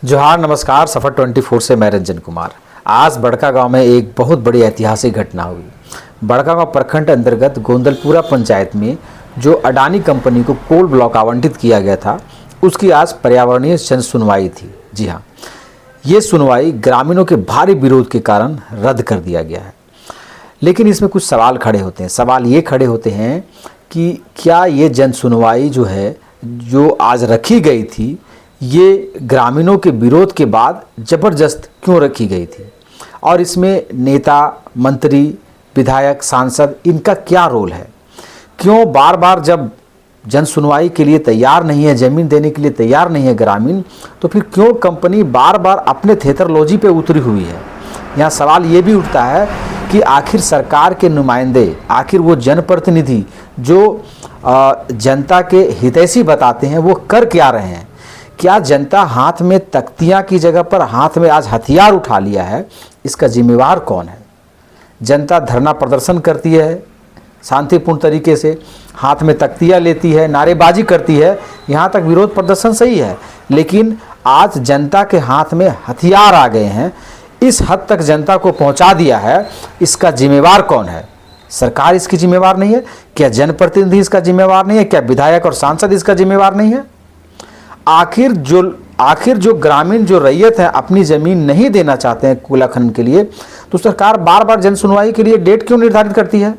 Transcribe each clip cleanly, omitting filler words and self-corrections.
जोहार, नमस्कार। सफर 24 से मैं रंजन कुमार। आज बड़कागांव में एक बहुत बड़ी ऐतिहासिक घटना हुई। बड़कागांव प्रखंड अंतर्गत गोंदलपुरा पंचायत में जो अडानी कंपनी को कोल ब्लॉक आवंटित किया गया था, उसकी आज पर्यावरणीय जन सुनवाई थी। जी हाँ, ये सुनवाई ग्रामीणों के भारी विरोध के कारण रद्द कर दिया गया है। लेकिन इसमें कुछ सवाल खड़े होते हैं। सवाल ये खड़े होते हैं कि क्या ये जन सुनवाई जो है, जो आज रखी गई थी, ये ग्रामीणों के विरोध के बाद ज़बरदस्त क्यों रखी गई थी, और इसमें नेता, मंत्री, विधायक, सांसद, इनका क्या रोल है? क्यों बार बार जब जन सुनवाई के लिए तैयार नहीं है, ज़मीन देने के लिए तैयार नहीं है ग्रामीण, तो फिर क्यों कंपनी बार बार अपने थेथरलॉजी पे उतरी हुई है? यहाँ सवाल ये भी उठता है कि आखिर सरकार के नुमाइंदे, आखिर वो जनप्रतिनिधि जो जनता के हितैषी बताते हैं, वो कर क्या रहे हैं? क्या जनता हाथ में तख्तियां की जगह पर हाथ में आज हथियार उठा लिया है? इसका जिम्मेवार कौन है? जनता धरना प्रदर्शन करती है शांतिपूर्ण तरीके से, हाथ में तख्तियां लेती है, नारेबाजी करती है, यहाँ तक विरोध प्रदर्शन सही है। लेकिन आज जनता के हाथ में हथियार आ गए हैं, इस हद तक जनता को पहुँचा दिया है, इसका जिम्मेवार कौन है? सरकार इसकी जिम्मेवार नहीं है? क्या जनप्रतिनिधि इसका जिम्मेवार नहीं है? क्या विधायक और सांसद इसका जिम्मेवार नहीं है? आखिर जो ग्रामीण, जो रैयत है, अपनी ज़मीन नहीं देना चाहते हैं कोयला खनन के लिए, तो सरकार बार बार जन सुनवाई के लिए डेट क्यों निर्धारित करती है?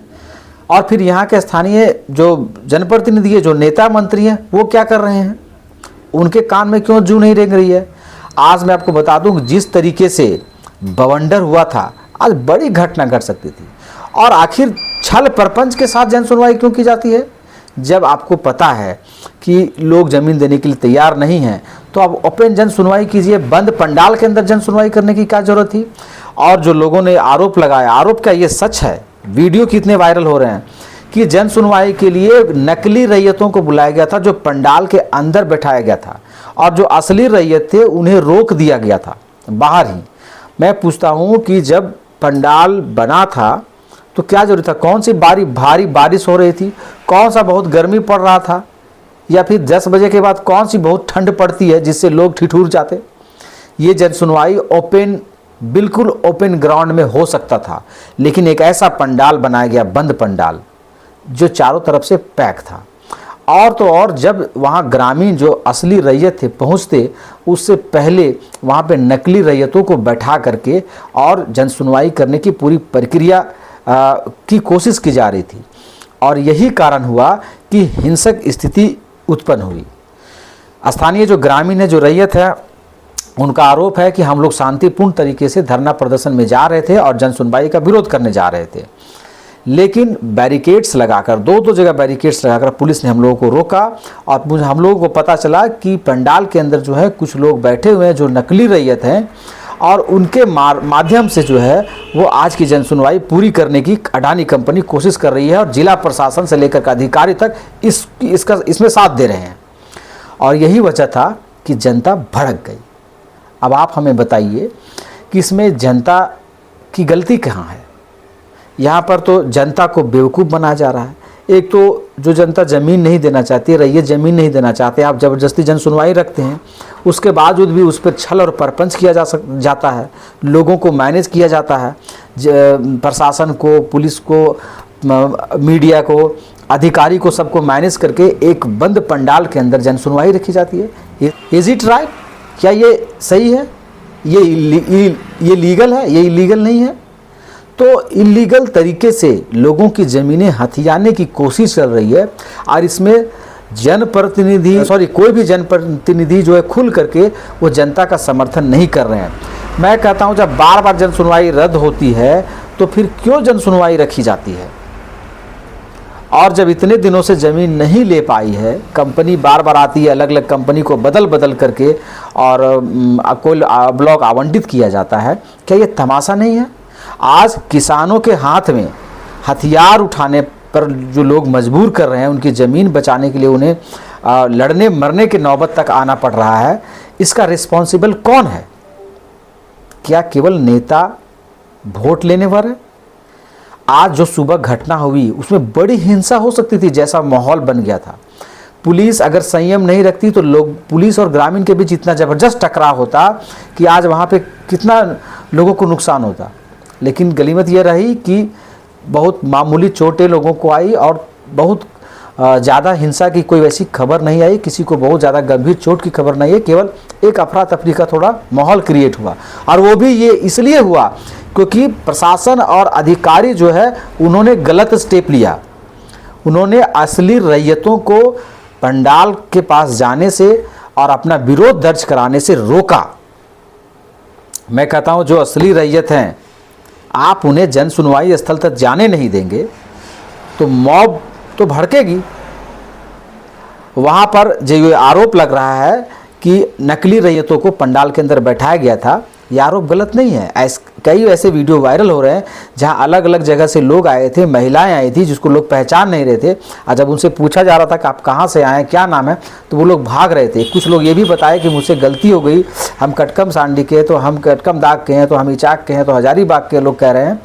और फिर यहाँ के स्थानीय जो जनप्रतिनिधि है, जो नेता मंत्री हैं, वो क्या कर रहे हैं? उनके कान में क्यों जू नहीं रेंग रही है? आज मैं आपको बता दूं, जिस तरीके से बवंडर हुआ था, आज बड़ी घटना घट सकती थी। और आखिर छल प्रपंच के साथ जन सुनवाई क्यों की जाती है? जब आपको पता है कि लोग ज़मीन देने के लिए तैयार नहीं हैं, तो आप ओपन जन सुनवाई कीजिए। बंद पंडाल के अंदर जन सुनवाई करने की क्या ज़रूरत थी? और जो लोगों ने आरोप लगाया, आरोप क्या ये सच है? वीडियो कितने वायरल हो रहे हैं कि जन सुनवाई के लिए नकली रैयतों को बुलाया गया था, जो पंडाल के अंदर बैठाया गया था, और जो असली रैयत थे उन्हें रोक दिया गया था बाहर ही। मैं पूछता हूँ कि जब पंडाल बना था तो क्या जरूरत था? कौन सी भारी बारिश हो रही थी? कौन सा बहुत गर्मी पड़ रहा था? या फिर 10 बजे के बाद कौन सी बहुत ठंड पड़ती है जिससे लोग ठिठुर जाते? ये जन सुनवाई ओपन, बिल्कुल ओपन ग्राउंड में हो सकता था, लेकिन एक ऐसा पंडाल बनाया गया, बंद पंडाल, जो चारों तरफ से पैक था। और तो और, जब वहाँ ग्रामीण जो असली रैयत थे पहुँचते, उससे पहले वहाँ पे नकली रैयतों को बैठा करके और जन सुनवाई करने की पूरी प्रक्रिया की कोशिश की जा रही थी। और यही कारण हुआ कि हिंसक स्थिति उत्पन्न हुई। स्थानीय जो ग्रामीण है, जो रैयत है, उनका आरोप है कि हम लोग शांतिपूर्ण तरीके से धरना प्रदर्शन में जा रहे थे और जन सुनवाई का विरोध करने जा रहे थे, लेकिन बैरिकेड्स लगाकर, दो जगह बैरिकेड्स लगाकर पुलिस ने हम लोगों को रोका। और हम लोगों को पता चला कि पंडाल के अंदर जो है कुछ लोग बैठे हुए हैं जो नकली रैयत हैं, और उनके माध्यम से जो है वो आज की जन सुनवाई पूरी करने की अडानी कंपनी कोशिश कर रही है, और जिला प्रशासन से लेकर के अधिकारी तक इसमें साथ दे रहे हैं। और यही वजह था कि जनता भड़क गई। अब आप हमें बताइए कि इसमें जनता की गलती कहाँ है? यहाँ पर तो जनता को बेवकूफ़ बनाया जा रहा है। एक तो जो जनता ज़मीन नहीं देना चाहती है, रैयत ज़मीन नहीं देना चाहते, आप ज़बरदस्ती जन सुनवाई रखते हैं, उसके बावजूद भी उस पर छल और प्रपंच किया जाता है, लोगों को मैनेज किया जाता है, प्रशासन को, पुलिस को, मीडिया को, अधिकारी को, सबको मैनेज करके एक बंद पंडाल के अंदर जन सुनवाई रखी जाती है। Is it right? क्या ये सही है? ये लीगल है? ये इलीगल नहीं है? तो इलीगल तरीके से लोगों की ज़मीनें हथियाने की कोशिश चल रही है, और इसमें कोई भी जनप्रतिनिधि जो है खुल करके वो जनता का समर्थन नहीं कर रहे हैं। मैं कहता हूं, जब बार बार जन सुनवाई रद्द होती है तो फिर क्यों जन सुनवाई रखी जाती है? और जब इतने दिनों से ज़मीन नहीं ले पाई है, कंपनी बार बार आती है, अलग अलग कंपनी को बदल करके और कोई ब्लॉक आवंटित किया जाता है, क्या ये तमाशा नहीं है? आज किसानों के हाथ में हथियार उठाने पर जो लोग मजबूर कर रहे हैं, उनकी ज़मीन बचाने के लिए उन्हें लड़ने मरने के नौबत तक आना पड़ रहा है, इसका रिस्पॉन्सिबल कौन है? क्या केवल नेता वोट लेने पर है? आज जो सुबह घटना हुई उसमें बड़ी हिंसा हो सकती थी, जैसा माहौल बन गया था, पुलिस अगर संयम नहीं रखती तो लोग, पुलिस और ग्रामीण के बीच इतना ज़बरदस्त टकराव होता कि आज वहाँ पे कितना लोगों को नुकसान होता। लेकिन गनीमत यह रही कि बहुत मामूली चोटें लोगों को आई और बहुत ज़्यादा हिंसा की कोई वैसी खबर नहीं आई, किसी को बहुत ज़्यादा गंभीर चोट की खबर नहीं है। केवल एक अफरा तफरी का थोड़ा माहौल क्रिएट हुआ, और वो भी ये इसलिए हुआ क्योंकि प्रशासन और अधिकारी जो है उन्होंने गलत स्टेप लिया। उन्होंने असली रैयतों को पंडाल के पास जाने से और अपना विरोध दर्ज कराने से रोका। मैं कहता हूं जो असली रैयत हैं, आप उन्हें जन सुनवाई स्थल तक जाने नहीं देंगे तो मॉब तो भड़केगी। वहाँ पर जो ये आरोप लग रहा है कि नकली रैयतों को पंडाल के अंदर बैठाया गया था, ये आरोप गलत नहीं है। कई ऐसे वीडियो वायरल हो रहे हैं जहाँ अलग अलग जगह से लोग आए थे, महिलाएं आई थी जिसको लोग पहचान नहीं रहे थे, और जब उनसे पूछा जा रहा था कि आप कहाँ से आए, क्या नाम है, तो वो लोग भाग रहे थे। कुछ लोग ये भी बताए कि मुझसे गलती हो गई, हम कटकम सांडी के, तो हम कटकम दाग के हैं, तो हम इचाक के हैं, तो हजारीबाग के लोग कह रहे हैं।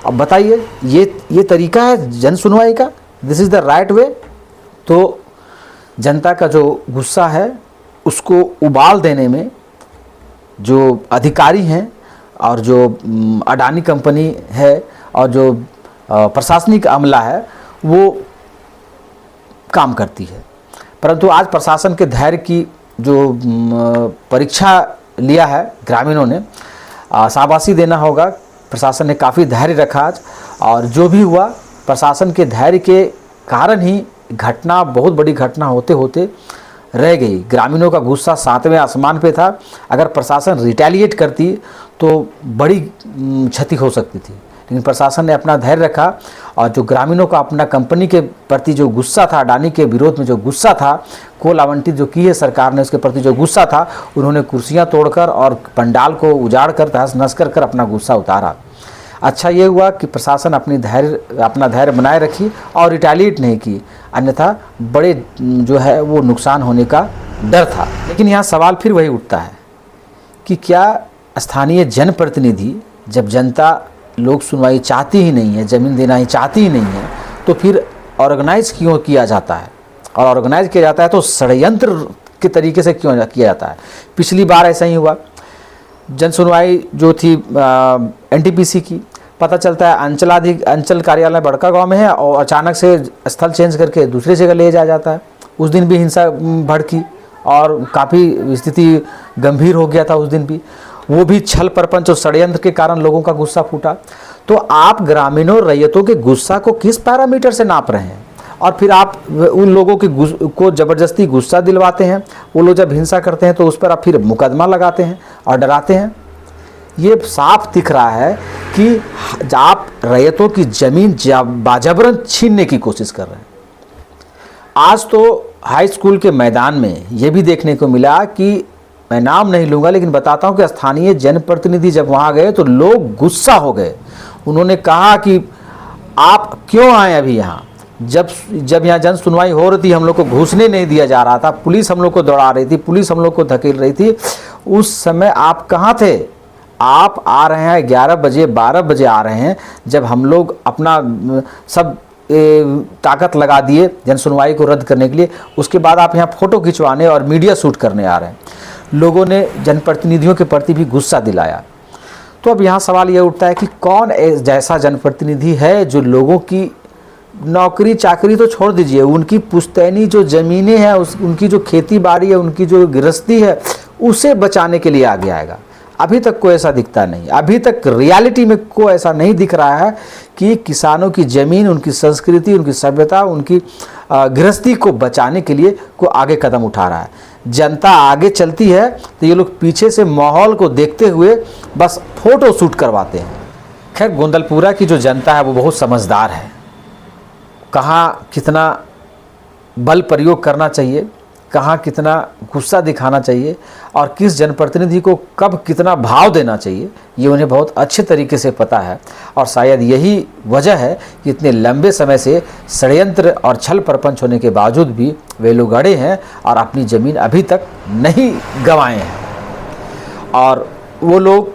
अब बताइए ये तरीका है जन सुनवाई का? This is the right way? तो जनता का जो गुस्सा है उसको उबाल देने में जो अधिकारी हैं और जो अडानी कंपनी है और जो प्रशासनिक अमला है वो काम करती है। परंतु आज प्रशासन के धैर्य की जो परीक्षा लिया है ग्रामीणों ने, शाबाशी देना होगा। प्रशासन ने काफ़ी धैर्य रखा आज, और जो भी हुआ प्रशासन के धैर्य के कारण ही घटना, बहुत बड़ी घटना होते होते रह गई। ग्रामीणों का गुस्सा 7वें आसमान पे था। अगर प्रशासन रिटेलिएट करती तो बड़ी क्षति हो सकती थी, लेकिन प्रशासन ने अपना धैर्य रखा, और जो ग्रामीणों का अपना कंपनी के प्रति जो गुस्सा था, अडानी के विरोध में जो गुस्सा था, कोल आवंटित जो की है सरकार ने उसके प्रति जो गुस्सा था, उन्होंने कुर्सियां तोड़कर और पंडाल को उजाड़ कर तहस नहस कर अपना गुस्सा उतारा। अच्छा ये हुआ कि प्रशासन अपना धैर्य बनाए रखी और रिटेलिएट नहीं की, अन्यथा बड़े जो है वो नुकसान होने का डर था। लेकिन यहाँ सवाल फिर वही उठता है कि क्या स्थानीय जनप्रतिनिधि, जब जनता लोक सुनवाई चाहती ही नहीं है, ज़मीन देना ही चाहती ही नहीं है, तो फिर ऑर्गेनाइज क्यों किया जाता है? और ऑर्गेनाइज किया जाता है तो षड्यंत्र के तरीके से क्यों किया जाता है? पिछली बार ऐसा ही हुआ। जन सुनवाई जो थी एनटीपीसी की, पता चलता है अंचल कार्यालय बड़का गांव में है और अचानक से स्थल चेंज करके दूसरी जगह ले जाया जाता है। उस दिन भी हिंसा भड़की और काफ़ी स्थिति गंभीर हो गया था उस दिन भी। वो भी छल प्रपंच और षड्यंत्र के कारण लोगों का गुस्सा फूटा। तो आप ग्रामीणों रैयतों के गुस्सा को किस पैरामीटर से नाप रहे हैं? और फिर आप उन लोगों को ज़बरदस्ती गुस्सा दिलवाते हैं। वो लोग जब हिंसा करते हैं तो उस पर आप फिर मुकदमा लगाते हैं और डराते हैं। ये साफ दिख रहा है कि आप रैयतों की ज़मीन बाजबरन छीनने की कोशिश कर रहे हैं। आज तो हाई स्कूल के मैदान में ये भी देखने को मिला कि, मैं नाम नहीं लूँगा लेकिन बताता हूँ कि स्थानीय जनप्रतिनिधि जब वहाँ गए तो लोग गुस्सा हो गए। उन्होंने कहा कि आप क्यों आए अभी यहाँ? जब यहाँ जन सुनवाई हो रही थी, हम लोग को घुसने नहीं दिया जा रहा था, पुलिस हम लोग को दौड़ा रही थी, पुलिस हम लोग को धकेल रही थी, उस समय आप कहाँ थे? आप आ रहे हैं 11 बजे 12 बजे आ रहे हैं, जब हम लोग अपना सब ताकत लगा दिए जन सुनवाई को रद्द करने के लिए। उसके बाद आप यहाँ फ़ोटो खिंचवाने और मीडिया शूट करने आ रहे हैं। लोगों ने जनप्रतिनिधियों के प्रति भी गुस्सा दिलाया। तो अब यहाँ सवाल ये उठता है कि कौन जैसा जनप्रतिनिधि है जो लोगों की नौकरी चाकरी तो छोड़ दीजिए, उनकी पुश्तैनी जो ज़मीनें हैं, उनकी जो खेती बाड़ी है, उनकी जो गृहस्थी है, उसे बचाने के लिए आगे आएगा। अभी तक कोई ऐसा दिखता नहीं। अभी तक रियलिटी में कोई ऐसा नहीं दिख रहा है कि किसानों की ज़मीन, उनकी संस्कृति, उनकी सभ्यता, उनकी गृहस्थी को बचाने के लिए कोई आगे कदम उठा रहा है। जनता आगे चलती है तो ये लोग पीछे से माहौल को देखते हुए बस फ़ोटो शूट करवाते हैं। खैर, गोंदलपुरा की जो जनता है वो बहुत समझदार है। कहाँ कितना बल प्रयोग करना चाहिए, कहाँ कितना गुस्सा दिखाना चाहिए और किस जनप्रतिनिधि को कब कितना भाव देना चाहिए, ये उन्हें बहुत अच्छे तरीके से पता है। और शायद यही वजह है कि इतने लंबे समय से षड्यंत्र और छल प्रपंच होने के बावजूद भी वे लोग अड़े हैं और अपनी ज़मीन अभी तक नहीं गंवाए हैं। और वो लोग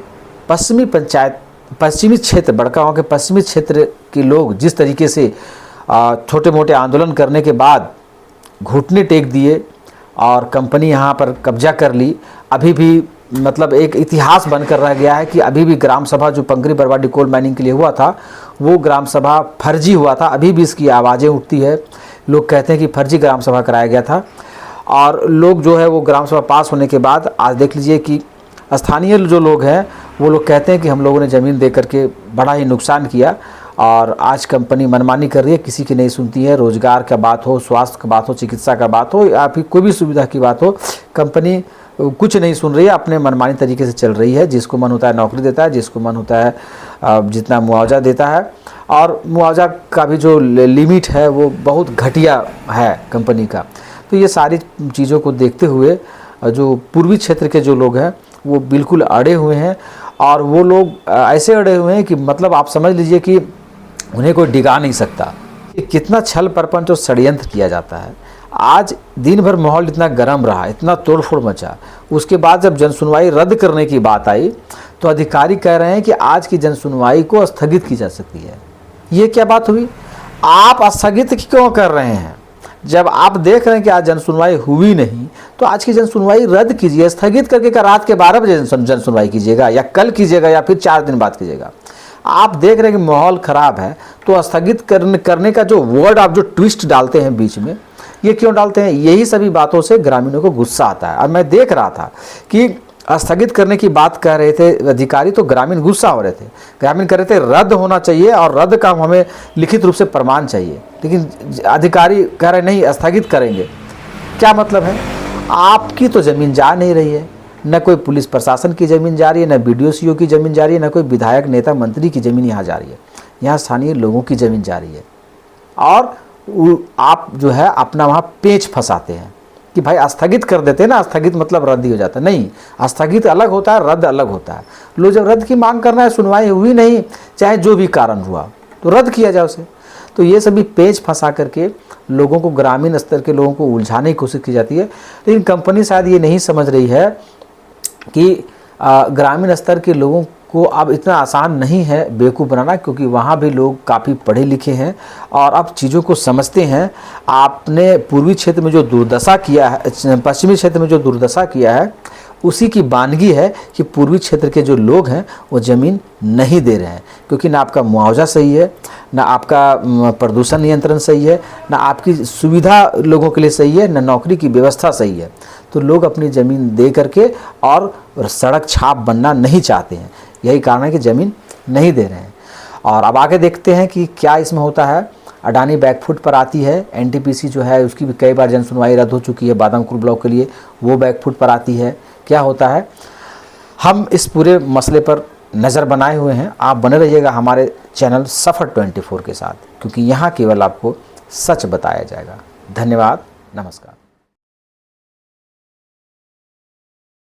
पश्चिमी क्षेत्र, बड़कागांव के पश्चिमी क्षेत्र के लोग जिस तरीके से छोटे मोटे आंदोलन करने के बाद घुटने टेक दिए और कंपनी यहाँ पर कब्जा कर ली। अभी भी मतलब एक इतिहास बनकर रह गया है कि अभी भी ग्राम सभा जो पंकरी बरवाडी कोल माइनिंग के लिए हुआ था वो ग्राम सभा फर्जी हुआ था। अभी भी इसकी आवाज़ें उठती है, लोग कहते हैं कि फर्जी ग्राम सभा कराया गया था। और लोग जो है वो ग्राम सभा पास होने के बाद आज देख लीजिए कि स्थानीय जो लोग हैं वो लोग कहते हैं कि हम लोगों ने ज़मीन दे करके बड़ा ही नुकसान किया और आज कंपनी मनमानी कर रही है, किसी की नहीं सुनती है। रोजगार का बात हो, स्वास्थ्य का बात हो, चिकित्सा का बात हो या फिर कोई भी सुविधा की बात हो, कंपनी कुछ नहीं सुन रही है, अपने मनमानी तरीके से चल रही है। जिसको मन होता है नौकरी देता है, जिसको मन होता है जितना मुआवजा देता है। और मुआवजा का भी जो लिमिट है वो बहुत घटिया है कंपनी का। तो ये सारी चीज़ों को देखते हुए जो पूर्वी क्षेत्र के जो लोग हैं वो बिल्कुल अड़े हुए हैं। और वो लोग ऐसे अड़े हुए हैं कि मतलब आप समझ लीजिए कि उन्हें कोई डिगा नहीं सकता। कितना छल प्रपंच और षड्यंत्र किया जाता है। आज दिन भर माहौल इतना गर्म रहा, इतना तोड़फोड़ मचा, उसके बाद जब जनसुनवाई रद्द करने की बात आई तो अधिकारी कह रहे हैं कि आज की जनसुनवाई को स्थगित की जा सकती है। ये क्या बात हुई? आप स्थगित क्यों कर रहे हैं? जब आप देख रहे हैं कि आज जनसुनवाई हुई नहीं तो आज की जनसुनवाई रद्द कीजिए, स्थगित करके का रात के 12 बजे जनसुनवाई कीजिएगा या कल कीजिएगा या फिर 4 दिन बाद कीजिएगा। आप देख रहे हैं कि माहौल ख़राब है तो स्थगित करने का जो वर्ड आप जो ट्विस्ट डालते हैं बीच में, ये क्यों डालते हैं? यही सभी बातों से ग्रामीणों को गुस्सा आता है। और मैं देख रहा था कि स्थगित करने की बात कह रहे थे अधिकारी तो ग्रामीण गुस्सा हो रहे थे। ग्रामीण कह रहे थे रद्द होना चाहिए और रद्द का हमें लिखित रूप से प्रमाण चाहिए, लेकिन अधिकारी कह रहे नहीं स्थगित करेंगे। क्या मतलब है? आपकी तो ज़मीन जा नहीं रही है, न कोई पुलिस प्रशासन की ज़मीन जा रही है, न BDO CO की ज़मीन जा रही है, न कोई विधायक नेता मंत्री की ज़मीन यहाँ जा रही है। यहाँ स्थानीय लोगों की ज़मीन जा रही है। और आप जो है अपना वहाँ पेच फंसाते हैं कि भाई स्थगित कर देते हैं ना, स्थगित मतलब रद्द ही हो जाता है। नहीं, स्थगित अलग होता है, रद्द अलग होता है। लोग जब रद्द की मांग करना है, सुनवाई हुई नहीं, चाहे जो भी कारण हुआ तो रद्द किया जाए उसे। तो ये सभी पेच फंसा करके लोगों को, ग्रामीण स्तर के लोगों को उलझाने की कोशिश की जाती है। लेकिन कंपनी शायद ये नहीं समझ रही है कि ग्रामीण स्तर के लोगों को अब इतना आसान नहीं है बेवकूफ़ बनाना, क्योंकि वहाँ भी लोग काफ़ी पढ़े लिखे हैं और अब चीज़ों को समझते हैं। आपने पूर्वी क्षेत्र में जो दुर्दशा किया है, पश्चिमी क्षेत्र में जो दुर्दशा किया है, उसी की वानगी है कि पूर्वी क्षेत्र के जो लोग हैं वो ज़मीन नहीं दे रहे हैं, क्योंकि ना आपका मुआवजा सही है, ना आपका प्रदूषण नियंत्रण सही है, ना आपकी सुविधा लोगों के लिए सही है, ना नौकरी की व्यवस्था सही है। तो लोग अपनी ज़मीन दे करके और सड़क छाप बनना नहीं चाहते हैं। यही कारण है कि ज़मीन नहीं दे रहे हैं। और अब आगे देखते हैं कि क्या इसमें होता है। अडानी बैकफुट पर आती है। NTPC जो है उसकी भी कई बार जनसुनवाई रद्द हो चुकी है बादामकुल ब्लॉक के लिए, वो बैकफुट पर आती है। क्या होता है, हम इस पूरे मसले पर नज़र बनाए हुए हैं। आप बने रहिएगा हमारे चैनल सफ़र 24 के साथ, क्योंकि यहाँ केवल आपको सच बताया जाएगा। धन्यवाद, नमस्कार।